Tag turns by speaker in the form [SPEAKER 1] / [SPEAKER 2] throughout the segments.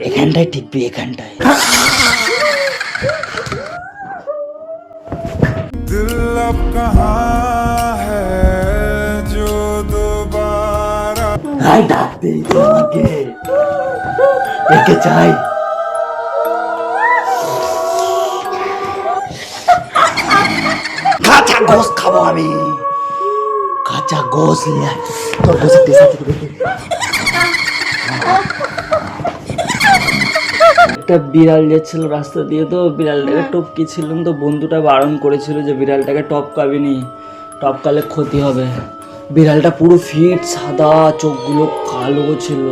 [SPEAKER 1] এখানটায় টিপবি, এখানটায়। ডাক দে আমাকে, একে চাই। কাঁচা গোস খাবো আমি, কাঁচা গোস। তোর গোসের টেস্ট আছে তো দেখি। একটা বিড়াল যাচ্ছিল রাস্তা দিয়ে, তো বিড়ালটাকে টপকিছিলাম, তো বন্ধুটা বারণ করেছিল যে বিড়ালটাকে টপকাবি নি, টপকালে ক্ষতি হবে। বিড়ালটা পুরো ফিট সাদা, চোখগুলো কালো ছিল।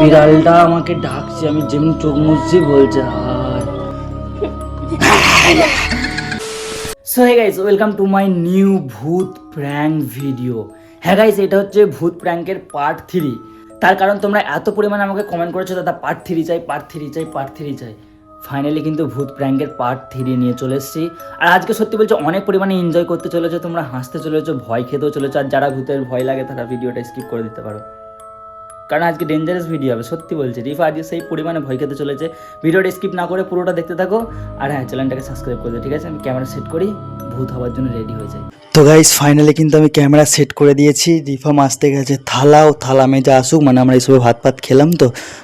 [SPEAKER 1] বিড়ালটা আমাকে ডাকছে, আমি যেমন চোখ মুছছি বলছে hi. So hey guys, welcome to my new ভূত প্র্যাঙ্ক ভিডিও। হ্যাঁ গাইস, এটা হচ্ছে ভূত প্র্যাঙ্কের পার্ট 3। তার কারণ তোমরা এত পরিমাণে আমাকে কমেন্ট করেছো দাদা পার্ট 3 চাই, পার্ট 3 চাই, পার্ট 3 চাই। ফাইনালি কিন্তু ভূত প্র্যাঙ্কের পার্ট 3 নিয়ে চলে এসেছি। আর আজকে সত্যি বলছো অনেক পরিমাণে এনজয় করতে চলেছো, তোমরা হাসতে চলেছো, ভয় খেতেও চলেছো। আর যারা ভূতের ভয় লাগে তারা ভিডিওটা স্কিপ করে দিতে পারো, কারণ আজকে ডেঞ্জারাস ভিডিও হবে। সত্যি বলছি, রিফা আজকে সেই পরিমাণে ভয় খেতে চলেছে। ভিডিওটা স্কিপ না করে পুরোটা দেখতে থাকো। আর হ্যাঁ, চ্যানেলটাকে সাবস্ক্রাইব করে দিও, ঠিক আছে? আমি ক্যামেরা সেট করি, ভূত হওয়ার জন্য রেডি হয়ে যাই। তো গাইস, ফাইনালি কিন্তু আমি ক্যামেরা সেট করে দিয়েছি। রিফা মাসতে গেছে থালা, ও থালা মেজে আসুক, মানে আমরা এইসবে ভাত ফাত খেলাম,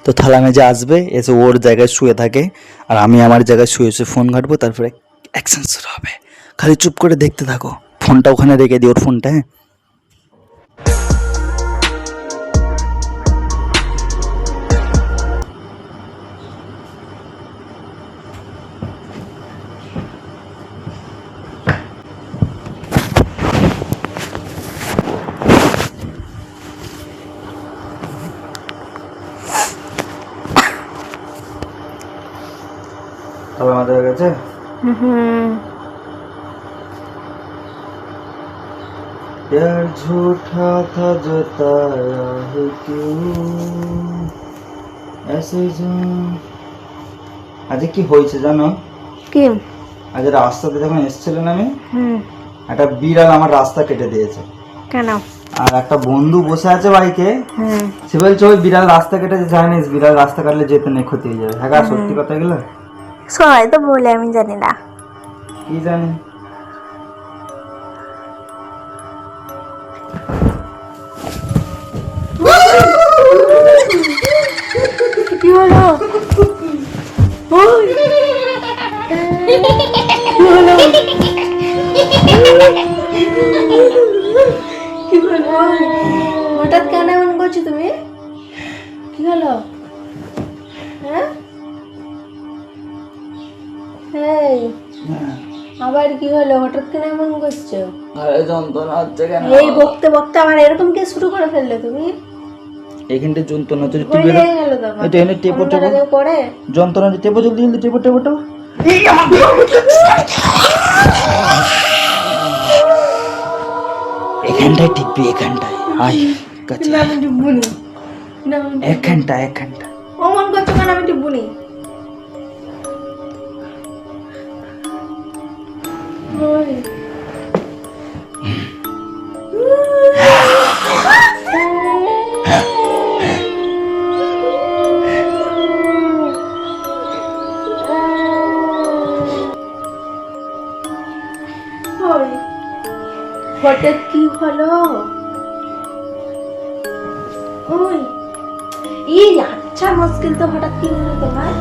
[SPEAKER 1] তো থালা মেজে আসবে, এসে ওর জায়গায় শুয়ে থাকে, আর আমি আমার জায়গায় শুয়ে শুয়ে ফোন ঘাটবো। তারপরে অ্যাকশন শুরু হবে, খালি চুপ করে দেখতে থাকো। ফোনটা ওখানে রেখে দিই, ওর ফোনটা। হ্যাঁ, তবে আমাদের হয়ে গেছে। यार झूठा था जताया है क्यों ऐसे আজ কি হয়েছে জানো? কি? আজ রাস্তাতে যখন এসেছিলাম আমি, একটা বিড়াল আমার রাস্তা কেটে দিয়েছে। কেন? আর একটা বন্ধু বসে আছে বাইকে, সে বলছে ওই বিড়াল রাস্তা কেটে যায় না, বিড়াল রাস্তা কাটলে যেতে নেই, ক্ষতি হয়ে যাবে। হ্যাঁ, সত্যি কথা এগুলো
[SPEAKER 2] সবাই তো বলে, আমি জানি না।
[SPEAKER 1] কি জানি?
[SPEAKER 2] কি হলো? কি হলো? কি হলো? হঠাৎ কেন এমন করছো তুমি? কি হলো? হ্যাঁ, আবার কি হলো? হঠাৎ কেন এমন করছো?
[SPEAKER 1] আরে যন্ত্রণা হচ্ছে কেন?
[SPEAKER 2] এই বকতে বকতে আবার এরকম কে শুরু করে ফেললে তুমি?
[SPEAKER 1] এইখানটা যন্ত্রণা হচ্ছে,
[SPEAKER 2] টিপে গেল তখন।
[SPEAKER 1] এটা এনে টেপো টেপো
[SPEAKER 2] করে
[SPEAKER 1] যন্ত্রণা টেপো, জলদি জলদি টেপো টেপো টেপো। এখানটায় টিপবি, এখানটায়। আই কাছে
[SPEAKER 2] না, আমি টিপবুনি না,
[SPEAKER 1] এখানটা এখানটা।
[SPEAKER 2] অমন করছো কেন? আমি টিপবুনি। ওই হঠাৎ কি হলো? ওই এই আচ্ছা মুশকিল, তো হঠাৎ কি হলো তোমার?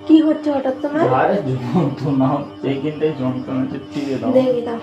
[SPEAKER 2] কি হচ্ছে হঠাৎ তোমার?
[SPEAKER 1] আরে যন্ত্রণা হচ্ছে, এইখানটায় যন্ত্রণা হচ্ছে, টিপে দাও।
[SPEAKER 2] দেখি দাও।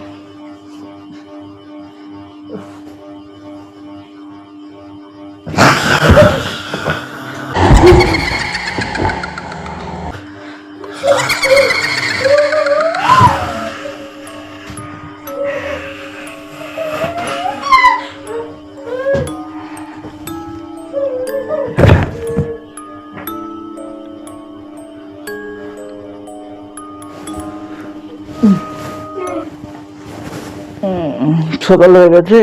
[SPEAKER 1] সকাল হয়ে গেছে।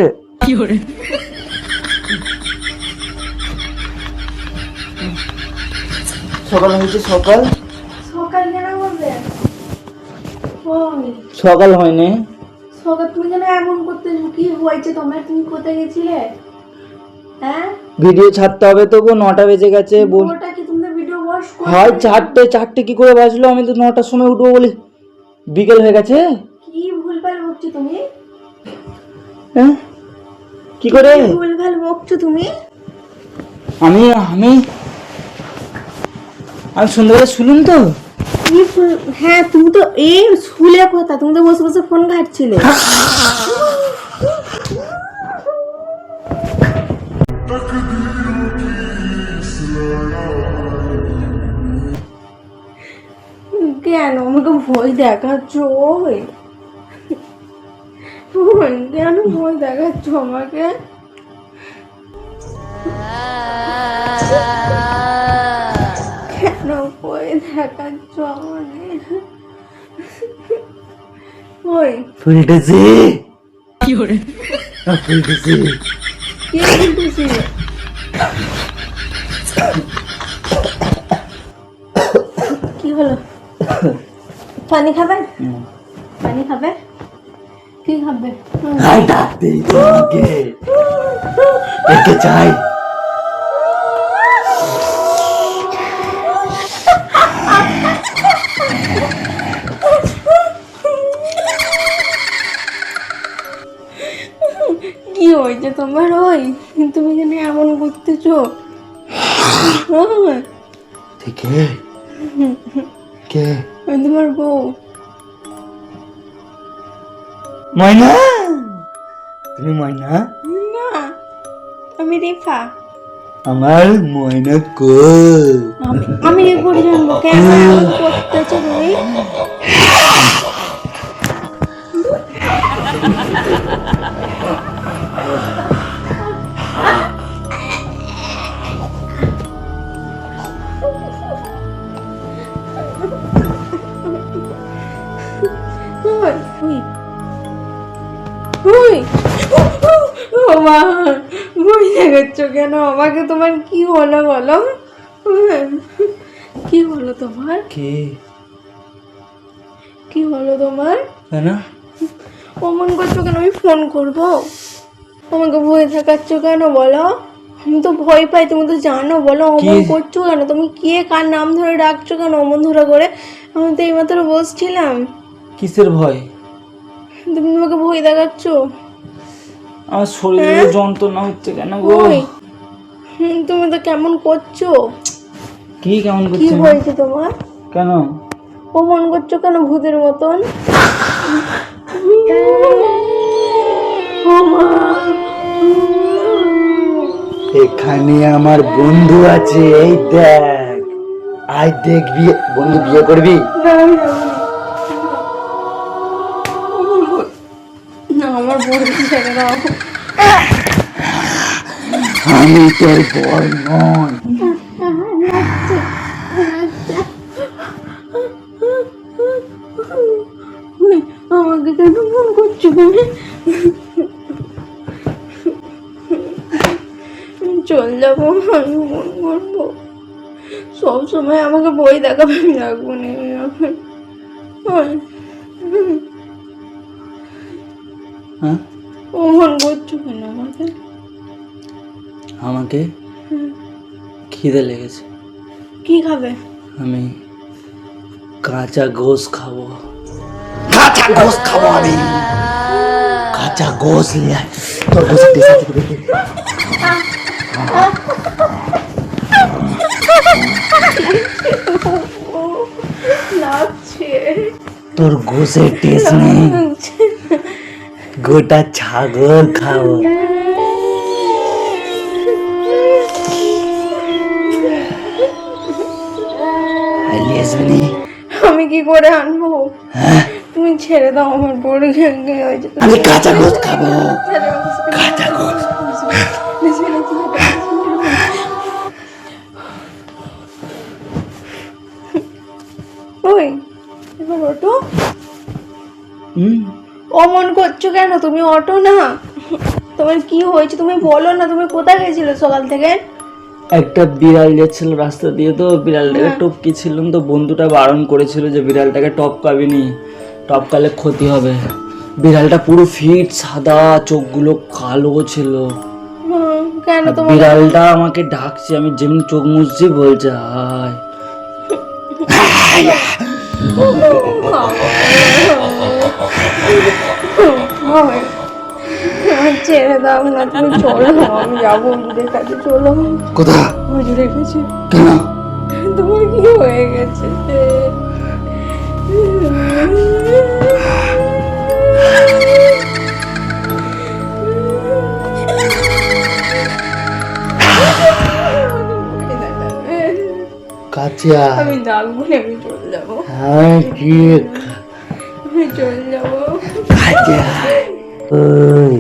[SPEAKER 1] সকাল হয়েছে, সকাল
[SPEAKER 2] সকাল কেন বলবে?
[SPEAKER 1] সকাল হয়নি,
[SPEAKER 2] সকাল তুমি কেন এমন করতে, কি হয়েছে তোমার? তুমি কোথায় গেছিলে? হ্যাঁ,
[SPEAKER 1] ভিডিও ছাড়তে হবে তো গো, 9টা বেজে গেছে।
[SPEAKER 2] ওটা কি তুমি ভিডিও ওয়াশ
[SPEAKER 1] হয়
[SPEAKER 2] করতে?
[SPEAKER 1] 4টে কি করে বাজলো? আমি তো 9টার সময় উঠবো বলি বিকেল হয়ে গেছে।
[SPEAKER 2] কি ভুলভাল বকছো তুমি?
[SPEAKER 1] হ্যাঁ কি করে?
[SPEAKER 2] ভুলভাল বকছো তুমি?
[SPEAKER 1] আমি আমি আমি সন্ধ্যাবেলা শুনুন তো।
[SPEAKER 2] হ্যাঁ, তুমি তো এই স্কুলে কথা, তুমি তো বসে বসে ফোন ঘাটছিলে। কেন আমাকে ভয় দেখাচ্ছ? ওই ওই, কেন ভয় দেখাচ্ছ আমাকে? কেন ভয় দেখাচ্ছ আমাকে? ওই
[SPEAKER 1] ফুলটেছি কি করে? ফুলটেছি
[SPEAKER 2] কি বলতেছি? কি হলো? পানি খাবে? পানি খাবে? কি খাবে?
[SPEAKER 1] হাই ডাক দেই তোমাকে, একে চাই।
[SPEAKER 2] কি হয়েছে তোমার? ওই তুমি কেন এমন করতেছো?
[SPEAKER 1] ঠিক কে?
[SPEAKER 2] আমি তোমার বউ।
[SPEAKER 1] ময়না, তুমি ময়না?
[SPEAKER 2] না, আমি রিফা।
[SPEAKER 1] আমার ময়না কই?
[SPEAKER 2] আমি কি করে জানবো? কেন এমন করতেছো তুমি? ভয় দেখাচ্ছ কেন আমাকে? তোমার কি হলো বলো? কি হলো তোমার? কি হলো তোমার?
[SPEAKER 1] কেন
[SPEAKER 2] অমন করছো কেন? আমি ফোন করবো। আমাকে ভয় দেখাচ্ছ কেন বলো? আমি তো ভয় পাই, তুমি তো জানো। বলো অমন করছো কেন? তুমি কে কার নাম ধরে ডাকছো কেন অমন ধরে করে? আমি তো এইমাত্র বসছিলাম।
[SPEAKER 1] কিসের ভয়?
[SPEAKER 2] তুমি আমাকে ভয় দেখাচ্ছ।
[SPEAKER 1] আমার শরীরে যন্ত্রণা হচ্ছে কেন গো?
[SPEAKER 2] তুমি তো কেমন করছো?
[SPEAKER 1] কি কেমন
[SPEAKER 2] কি
[SPEAKER 1] করছে?
[SPEAKER 2] হয়েছে তোমার?
[SPEAKER 1] কেন
[SPEAKER 2] অমন করছো কেন ভূতের মতন?
[SPEAKER 1] এখানে আমার বন্ধু আছে, এই দেখ। আজ দেখবি বন্ধু, বিয়ে করবি?
[SPEAKER 2] না, আমার বন্ধু ছেড়ে দাও।
[SPEAKER 1] আমি তোর বর নয়।
[SPEAKER 2] আমাকে কেন ফোন করছো তুমি? চল যাবো, আমি ফোন করবো। সবসময় আমাকে বই দেখাবে, আমি রাখবো না। ও ফোন করছো কেন আমাকে?
[SPEAKER 1] আমাকে খিদে লেগেছে।
[SPEAKER 2] কি খাবে?
[SPEAKER 1] আমি কাঁচা গোশ খাবো। কাঁচা গোশ খাবো আমি। কাঁচা গোশ নিয়ে আয়। তোর গোশের টেস্ট আছে দেখি।
[SPEAKER 2] লাগছে
[SPEAKER 1] তোর গোশের টেস্ট নেই, গোটা ছাগল খাবো।
[SPEAKER 2] আমি কি করে আনবো? তুমি ছেড়ে দাও আমার বড় হয়েছে।
[SPEAKER 1] আমি কাঁচা গোশ খাবো, কাঁচা গোশ।
[SPEAKER 2] ওই এবার অটো। অমন করছো কেন? তুমি অটো না। তোমার কি হয়েছে তুমি বলো না। তুমি কোথায় গেছিলে সকাল থেকে?
[SPEAKER 1] একটা বিড়াল যাচ্ছিল রাস্তা দিয়ে, তো বিড়ালটাকে টপকেছিলাম, তো বন্ধুটা বারণ করেছিল যে বিড়ালটাকে টপকাবি নি, টপকালে ক্ষতি হবে। বিড়ালটা পুরো ফিট সাদা, চোখগুলো কালো ছিল।
[SPEAKER 2] কেন তোমার
[SPEAKER 1] বিড়ালটা আমাকে ডাকছে, আমি যেমনি চোখ মুছছি বলছে হাই।
[SPEAKER 2] ছেড়ে দাও না, তুমি চলো, আমি যাবো হুজুরের কাছে। চলো
[SPEAKER 1] কোথা?
[SPEAKER 2] হুজুরের কাছে।
[SPEAKER 1] কেন?
[SPEAKER 2] তোমার কি হয়ে গেছে?
[SPEAKER 1] কাছে আয়।
[SPEAKER 2] আমি ডাকবো না, আমি চলে যাবো,
[SPEAKER 1] হ্যাঁ ঠিক
[SPEAKER 2] আমি চলে যাবো।
[SPEAKER 1] কাছে আয়। ওই।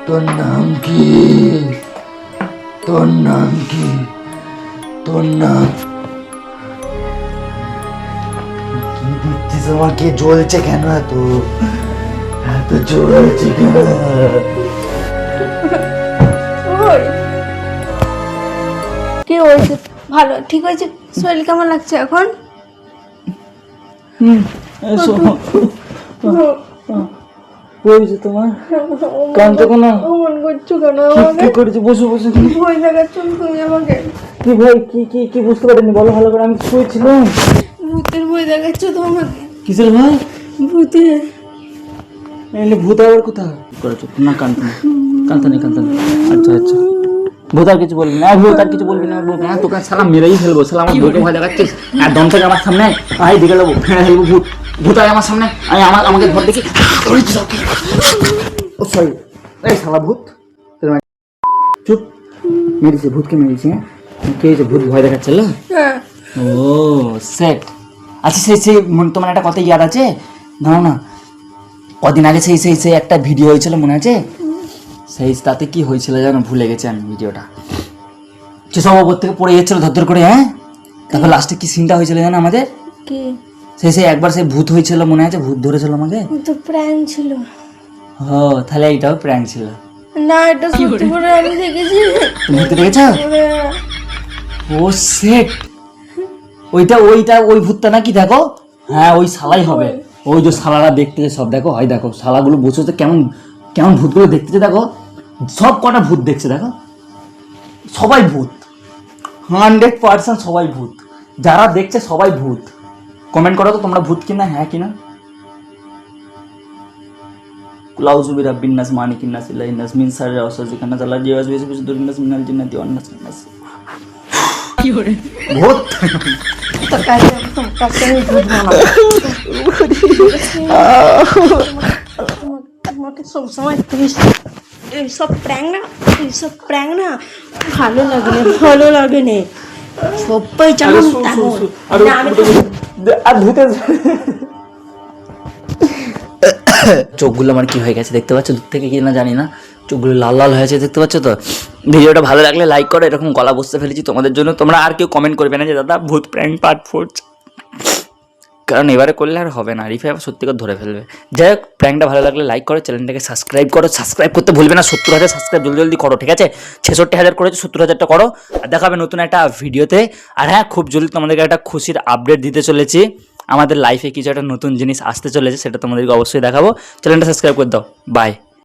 [SPEAKER 1] তোর নাম কি? তোর নাম কি? তোর নাম কি? দিচ্ছিস আমাকে? জ্বলছে কেন এত? এত জ্বলছে কেন?
[SPEAKER 2] ওই কি হয়েছে? ভালো, ঠিক হয়েছে? শরীর কেমন লাগছে এখন?
[SPEAKER 1] হয়েছে তোমার? কাঁদছো কেন?
[SPEAKER 2] অমন করছো কেন
[SPEAKER 1] কি
[SPEAKER 2] আমাকে?
[SPEAKER 1] করেছে? বসো বসো।
[SPEAKER 2] ভয় দেখাচ্ছ তুমি আমাকে।
[SPEAKER 1] কি ভাই, কি কি কি বুঝতে পারিনি, বলো ভালো করে। আমি শুয়েছিলাম।
[SPEAKER 2] ভূতের ভয় দেখাচ্ছ তো আমাকে।
[SPEAKER 1] কিসের ভাই?
[SPEAKER 2] ভূতের।
[SPEAKER 1] এলে ভূত আবার কোথায় করেছো? না কাঁদতে না, কাঁদতে নেই, কাঁদতে নেই। আচ্ছা আচ্ছা, ভূত আর কিছু বলবি না, ভূত আর কিছু বলবি না। বলবি না, তোকে সালা মেরেই ফেলবো। সালা আমার ভূতকে ভয় দেখাচ্ছিস? আর দম থেকে আমার সামনে আয়, দিকে নেবো, ফেলে ফেলবো। ভূত ভূত আয় আমার সামনে, আয় আমাকে ঘর দেখি ধরেছিস ওকে। ও সরি, এই শালা ভূত। চুপ, মেরেছে, ভূতকে মেরেছে। হ্যাঁ, কে হয়েছে? ভূত ভয় দেখাচ্ছিল।
[SPEAKER 2] হ্যাঁ।
[SPEAKER 1] ও সেট। আচ্ছা সেই সেই তোমার একটা কথা ইয়াদ আছে? না না, কদিন আগে সেই সেই সেই একটা ভিডিও হয়েছিল, মনে আছে? সেই তাতে কি হয়েছিল জানো? ভুলে গেছি আমি ভিডিওটা। সব ওপর থেকে পড়ে যাচ্ছিল ধর করে। হ্যাঁ, তারপর লাস্টে কি সিনটা হয়েছিল জানো আমাদের?
[SPEAKER 2] কি?
[SPEAKER 1] সেই সেই একবার সেই ভূত হয়েছিল, মনে আছে? ভূত ধরেছিল আমাকে।
[SPEAKER 2] ও তো প্র্যাঙ্ক ছিল।
[SPEAKER 1] ও তাহলে এইটাও প্র্যাঙ্ক ছিল।
[SPEAKER 2] না, এটা সত্যি করে আমি দেখেছি।
[SPEAKER 1] তুমি ভূত দেখেছো?
[SPEAKER 2] হ্যাঁ।
[SPEAKER 1] ও সেট, ওইটা ওইটা ওই ভূতটা নাকি? দেখো, হ্যাঁ ওই শালাই হবে। ওই যে শালারা দেখতেছে সব, দেখো হয়, দেখো শালাগুলো বসেছে কেমন কেমন ভূতগুলো দেখতেছে। দেখো সব কটা ভূত দেখছে, দেখো সবাই ভূত, 100% সবাই ভূত। যারা দেখছে সবাই ভূত। কমেন্ট করো তো তোমরা ভূত কিনা, হ্যাঁ কিনা। লাউজুবি রাব্বিন নাস মালিকিন নাস ইলাহিন নাস মিন শাররি ওয়াসওয়াসিস নাস আল্লাযী ইউওয়াসওয়িসু ফি সুদুরিন নাস মিনাল জিন্নাতি ওয়ান নাস। কি করে ভূত?
[SPEAKER 2] তো কাছে আমি ভূত বানাবো। তোমাকে সবসময় এইসব প্র্যাঙ্ক না, এইসব প্র্যাঙ্ক না ভালো লাগে না, ভালো লাগে না। সবাই যেমন তেমন। না, আমি
[SPEAKER 1] আর ভূতের চোখগুলো আমার কি হয়ে গেছে দেখতে পাচ্ছ? দূর থেকে কি না জানি না, চোখগুলো লাল লাল হয়েছে, দেখতে পাচ্ছ তো? ভিডিওটা ভালো লাগলে লাইক করো। এরকম গলা বসতে ফেলেছি তোমাদের জন্য। তোমরা আর কেউ কমেন্ট করবে না যে দাদা ভূত প্র্যাঙ্ক পার্ট 4, কারণ এবারে করলে আর হবে না, রিফাই আবার সত্যি করে ধরে ফেলবে। যাই হোক, প্র্যাঙ্কটা ভালো লাগলে লাইক করো, চ্যানেলটাকে সাবস্ক্রাইব করো। সাবস্ক্রাইব করতে ভুলবে না। 70,000 সাবস্ক্রাইব জলদি জলদি করো, ঠিক আছে? 66,000 করেছো, 70,000টা করো। আর দেখাবে নতুন একটা ভিডিওতে। আর হ্যাঁ, খুব জলদি তোমাদেরকে একটা খুশির আপডেট দিতে চলেছি। আমাদের লাইফে কিছু একটা নতুন জিনিস আসতে চলেছে, সেটা তোমাদেরকে অবশ্যই দেখাবো। চ্যানেলটা সাবস্ক্রাইব করে দাও। বাই।